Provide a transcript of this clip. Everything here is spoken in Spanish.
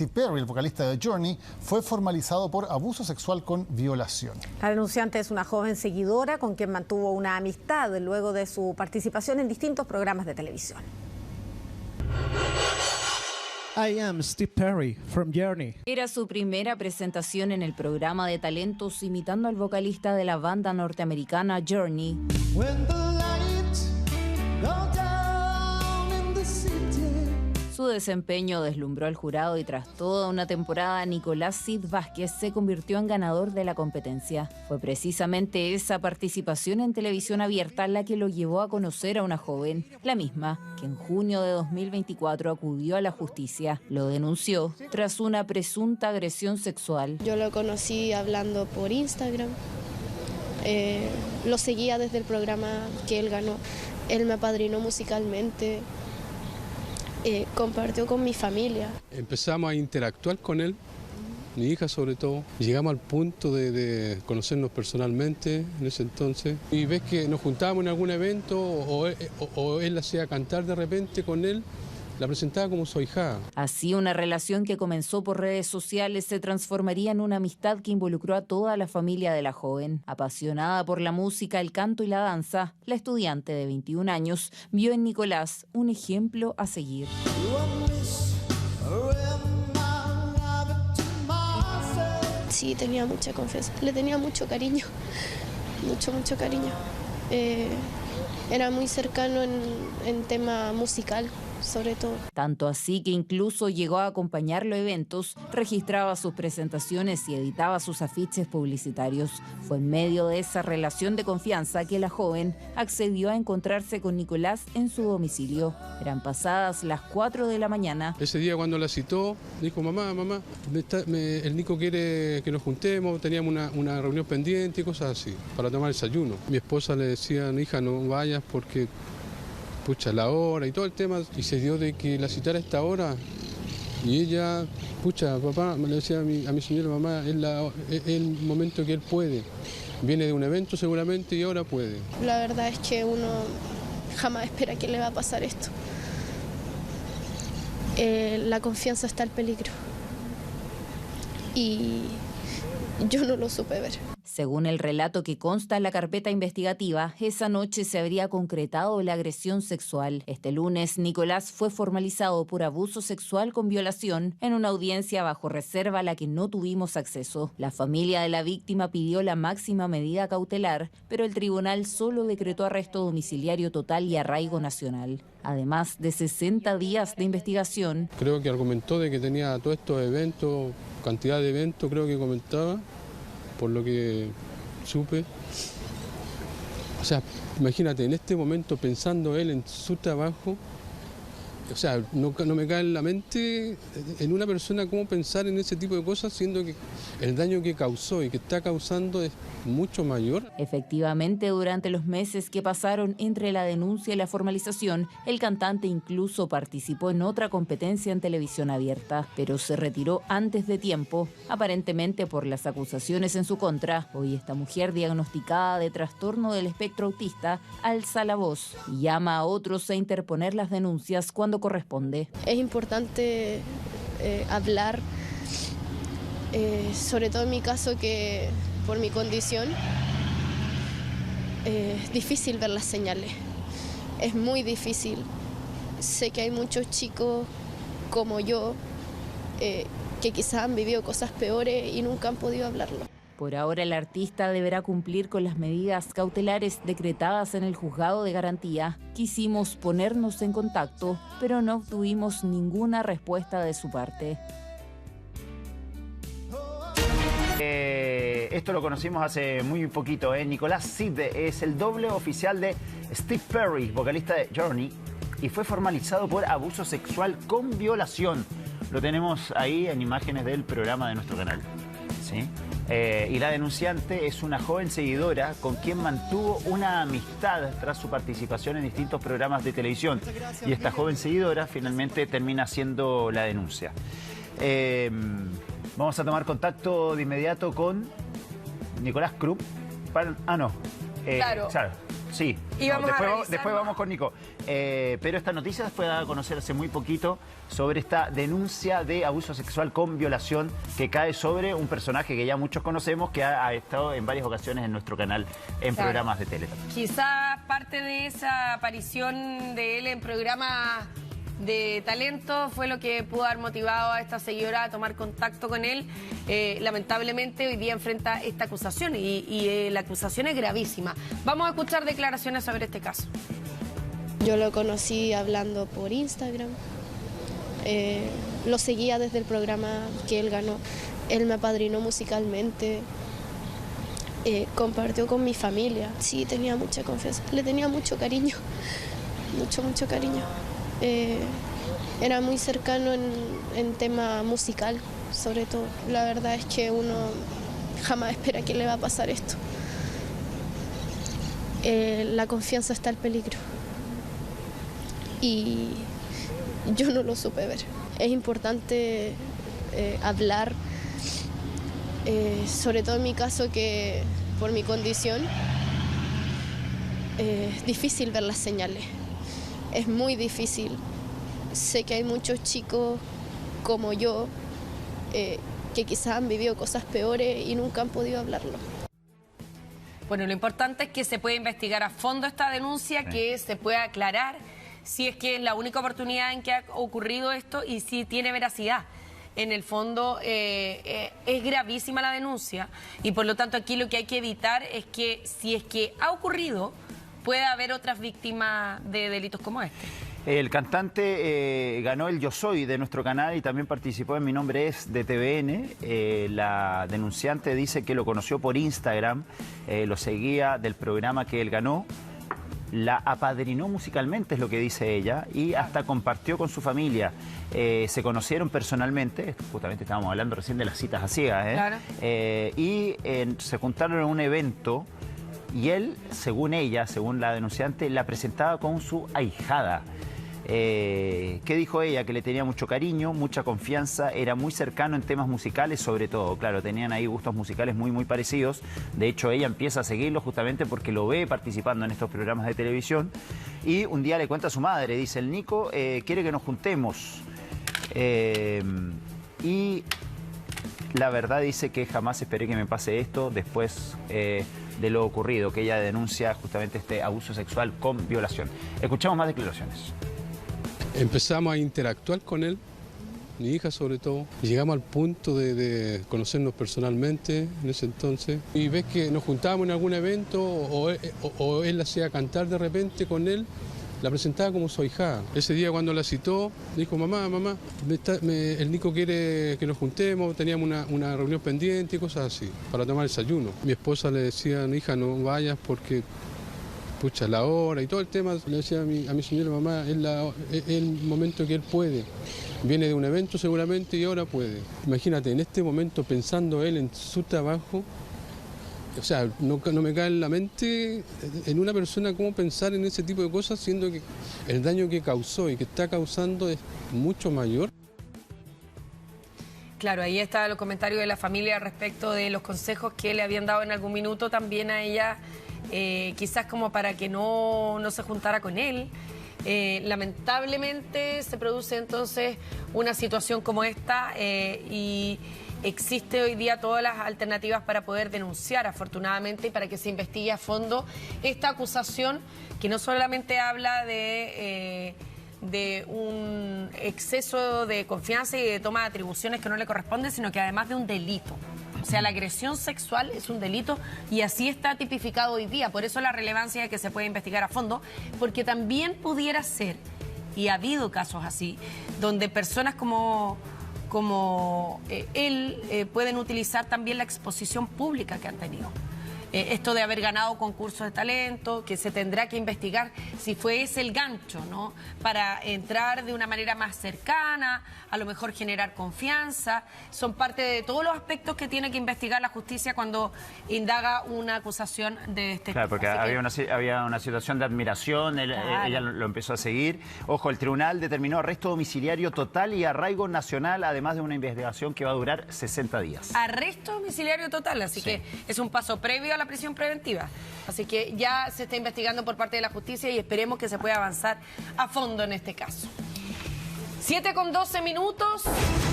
Steve Perry, el vocalista de Journey, fue formalizado por abuso sexual con violación. La denunciante es una joven seguidora con quien mantuvo una amistad luego de su participación en distintos programas de televisión. I am Steve Perry from Journey. Era su primera presentación en el programa de talentos imitando al vocalista de la banda norteamericana Journey. Su desempeño deslumbró al jurado y tras toda una temporada Nicolás Cid Vázquez se convirtió en ganador de la competencia. Fue precisamente esa participación en televisión abierta la que lo llevó a conocer a una joven, la misma, que en junio de 2024 acudió a la justicia. Lo denunció tras una presunta agresión sexual. Yo lo conocí hablando por Instagram. Lo seguía desde el programa que él ganó. Él me apadrinó musicalmente. Compartió con mi familia. Empezamos a interactuar con él, mi hija sobre todo. Llegamos al punto de conocernos personalmente en ese entonces. Y ves que nos juntábamos en algún evento o él hacía cantar de repente con él. La presentaba como su ahijada. Así, una relación que comenzó por redes sociales se transformaría en una amistad que involucró a toda la familia de la joven. Apasionada por la música, el canto y la danza, la estudiante de 21 años vio en Nicolás un ejemplo a seguir. Sí, tenía mucha confianza, le tenía mucho cariño, mucho cariño. Era muy cercano en tema musical, sobre todo. Tanto así que incluso llegó a acompañarlo a eventos, registraba sus presentaciones y editaba sus afiches publicitarios. Fue en medio de esa relación de confianza que la joven accedió a encontrarse con Nicolás en su domicilio. Eran pasadas las 4 de la mañana. Ese día cuando la citó, dijo, mamá, el Nico quiere que nos juntemos, teníamos una reunión pendiente y cosas así, para tomar desayuno. Mi esposa le decía, hija, no vayas porque... pucha, la hora y todo el tema, y se dio de que la citara a esta hora, y ella, pucha, papá, me le decía a mi señora, mamá, es el momento que él puede, viene de un evento seguramente y ahora puede. La verdad es que uno jamás espera que le va a pasar esto. La confianza está al peligro, y yo no lo supe ver. Según el relato que consta en la carpeta investigativa, esa noche se habría concretado la agresión sexual. Este lunes, Nicolás fue formalizado por abuso sexual con violación en una audiencia bajo reserva a la que no tuvimos acceso. La familia de la víctima pidió la máxima medida cautelar, pero el tribunal solo decretó arresto domiciliario total y arraigo nacional. Además de 60 días de investigación. Creo que argumentó de que tenía todos estos eventos, cantidad de eventos creo que comentaba, por lo que supe. O sea, imagínate, en este momento pensando él en su trabajo, o sea, no me cae en la mente en una persona cómo pensar en ese tipo de cosas, siendo que el daño que causó y que está causando es mucho mayor. Efectivamente, durante los meses que pasaron entre la denuncia y la formalización, el cantante incluso participó en otra competencia en televisión abierta, pero se retiró antes de tiempo, aparentemente por las acusaciones en su contra. Hoy esta mujer diagnosticada de trastorno del espectro autista alza la voz y llama a otros a interponer las denuncias cuando corresponde. Es importante hablar, sobre todo en mi caso, que por mi condición es difícil ver las señales, es muy difícil. Sé que hay muchos chicos como yo que quizás han vivido cosas peores y nunca han podido hablarlo. Por ahora el artista deberá cumplir con las medidas cautelares decretadas en el juzgado de garantía. Quisimos ponernos en contacto, pero no obtuvimos ninguna respuesta de su parte. Esto lo conocimos hace muy poquito, Nicolás Cid es el doble oficial de Steve Perry, vocalista de Journey, y fue formalizado por abuso sexual con violación. Lo tenemos ahí en imágenes del programa de nuestro canal, ¿sí? Y la denunciante es una joven seguidora con quien mantuvo una amistad tras su participación en distintos programas de televisión. Y esta joven seguidora finalmente termina haciendo la denuncia. Vamos a tomar contacto de inmediato con Nicolás Krupp. Claro. Sí, después vamos con Nico. Pero esta noticia fue dada a conocer hace muy poquito sobre esta denuncia de abuso sexual con violación que cae sobre un personaje que ya muchos conocemos, que ha estado en varias ocasiones en nuestro canal en programas de tele. Quizá parte de esa aparición de él en programas de talento fue lo que pudo haber motivado a esta seguidora a tomar contacto con él. Lamentablemente hoy día enfrenta esta acusación y la acusación es gravísima. Vamos a escuchar declaraciones sobre este caso. Yo lo conocí hablando por Instagram. Lo seguía desde el programa que él ganó. Él me apadrinó musicalmente. Compartió con mi familia. Sí, tenía mucha confianza. Le tenía mucho cariño. Mucho cariño. Era muy cercano en tema musical, sobre todo. La verdad es que uno jamás espera que le va a pasar esto. La confianza está al peligro. Y yo no lo supe ver. Es importante hablar, sobre todo en mi caso, que por mi condición es difícil ver las señales. Es muy difícil. Sé que hay muchos chicos como yo que quizás han vivido cosas peores y nunca han podido hablarlo. Bueno, lo importante es que se pueda investigar a fondo esta denuncia, que se pueda aclarar si es que es la única oportunidad en que ha ocurrido esto y si tiene veracidad. En el fondo es gravísima la denuncia y por lo tanto aquí lo que hay que evitar es que si es que ha ocurrido puede haber otras víctimas de delitos como este. El cantante ganó el Yo Soy de nuestro canal y también participó en Mi Nombre Es de TVN. La denunciante dice que lo conoció por Instagram, lo seguía del programa que él ganó, la apadrinó musicalmente, es lo que dice ella, y hasta compartió con su familia. Se conocieron personalmente, justamente estábamos hablando recién de las citas a ciegas, Claro. Y se juntaron en un evento. Y él, según ella, según la denunciante, la presentaba con su ahijada. ¿Qué dijo ella? Que le tenía mucho cariño, mucha confianza, era muy cercano en temas musicales sobre todo. Claro, tenían ahí gustos musicales muy parecidos. De hecho, ella empieza a seguirlo justamente porque lo ve participando en estos programas de televisión. Y un día le cuenta a su madre, dice, el Nico quiere que nos juntemos. Y la verdad dice que jamás esperé que me pase esto después de lo ocurrido, que ella denuncia justamente este abuso sexual con violación. Escuchamos más declaraciones. Empezamos a interactuar con él, mi hija sobre todo, y llegamos al punto de conocernos personalmente en ese entonces. Y ves que nos juntábamos en algún evento o él la hacía cantar de repente con él, la presentaba como su ahijada. Ese día cuando la citó, dijo, mamá, el Nico quiere que nos juntemos, teníamos una reunión pendiente y cosas así, para tomar desayuno. Mi esposa le decía, hija, no vayas porque, pucha, la hora y todo el tema. Le decía a mi señora, mamá, es el momento que él puede. Viene de un evento seguramente y ahora puede. Imagínate, en este momento pensando él en su trabajo, o sea, no me cae en la mente en una persona cómo pensar en ese tipo de cosas, siendo que el daño que causó y que está causando es mucho mayor. Claro, ahí está los comentarios de la familia respecto de los consejos que le habían dado en algún minuto también a ella, quizás como para que no se juntara con él. Lamentablemente se produce entonces una situación como esta y existe hoy día todas las alternativas para poder denunciar, afortunadamente, y para que se investigue a fondo esta acusación que no solamente habla de un exceso de confianza y de toma de atribuciones que no le corresponden, sino que además de un delito. O sea, la agresión sexual es un delito y así está tipificado hoy día. Por eso la relevancia de que se pueda investigar a fondo, porque también pudiera ser, y ha habido casos así, donde personas como él pueden utilizar también la exposición pública que han tenido. Esto de haber ganado concursos de talento, que se tendrá que investigar si fue ese el gancho, ¿no? Para entrar de una manera más cercana, a lo mejor generar confianza. Son parte de todos los aspectos que tiene que investigar la justicia cuando indaga una acusación de este tipo. Claro, porque había una situación de admiración, Claro. Ella lo empezó a seguir. Ojo, el tribunal determinó arresto domiciliario total y arraigo nacional, además de una investigación que va a durar 60 días. Arresto domiciliario total, así que es un paso previo a la la prisión preventiva. Así que ya se está investigando por parte de la justicia y esperemos que se pueda avanzar a fondo en este caso. 7:12.